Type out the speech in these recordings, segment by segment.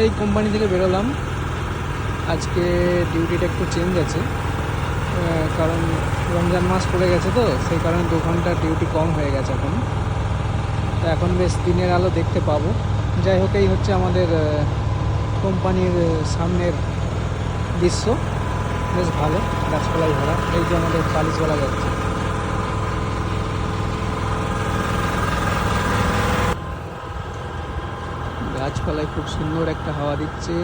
এই কোম্পানি থেকে বেরোলাম। আজকে ডিউটিটা একটু চেঞ্জ আছে, কারণ রমজান মাস পড়ে গেছে, তো সেই কারণে 2 ঘন্টা ডিউটি কম হয়ে গেছে এখন। তো এখন বেশ দিনের আলো দেখতে পাবো। যাই হোক, এই হচ্ছে আমাদের কোম্পানির সামনের দৃশ্য। বেশ ভালো, গাছপালায় ভরা। এই যে আমাদের পালিশওয়ালা যাচ্ছে। গাছপালায় খুব সুন্দর একটা হাওয়া দিচ্ছে।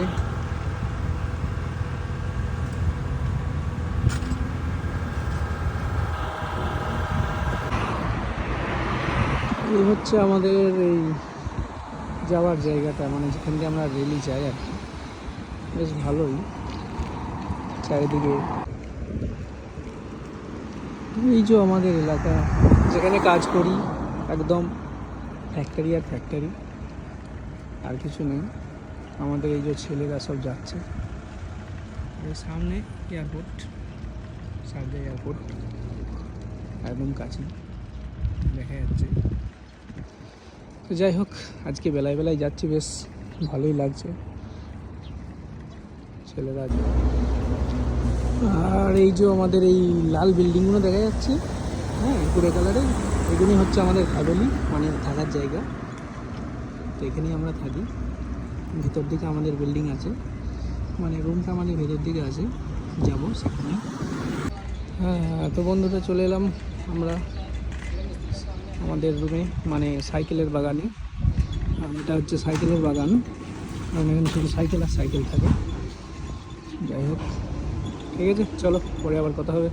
এই হচ্ছে আমাদের এই যাওয়ার জায়গাটা, মানে যেখান দিয়ে আমরা রেলি যাই আর কি। বেশ ভালোই চারিদিকে। এই যে আমাদের এলাকা যেখানে কাজ করি, একদম ফ্যাক্টরি আর ফ্যাক্টরি, আর কিছু নেই। আমাদের এই যে ছেলেরা সব যাচ্ছে। এর সামনে এয়ারপোর্ট, সারদা এয়ারপোর্ট একদম কাছে দেখা যাচ্ছে। তো যাই হোক, আজকে বেলায় বেলায় যাচ্ছি, বেশ ভালোই লাগছে ছেলেরা। আর এই যে আমাদের এই লাল বিল্ডিংগুলো দেখা যাচ্ছে, হ্যাঁ, পুরো কালারের, এগুলি হচ্ছে আমাদের হাভেলি, মানে থাকার জায়গা। তো এখানেই আমরা থাকি। ভিতর দিকে আমাদের বিল্ডিং আছে, মানে রুমটা আমাদের ভেতর দিকে আছে, যাবো সেখানে। হ্যাঁ, তো বন্ধুরা চলে এলাম আমরা আমাদের রুমে, মানে সাইকেলের বাগানে। এটা হচ্ছে সাইকেলের বাগান, কারণ এখানে শুধু সাইকেল আর সাইকেল থাকে। যাই হোক, ঠিক আছে, চলো পরে আবার কথা হবে।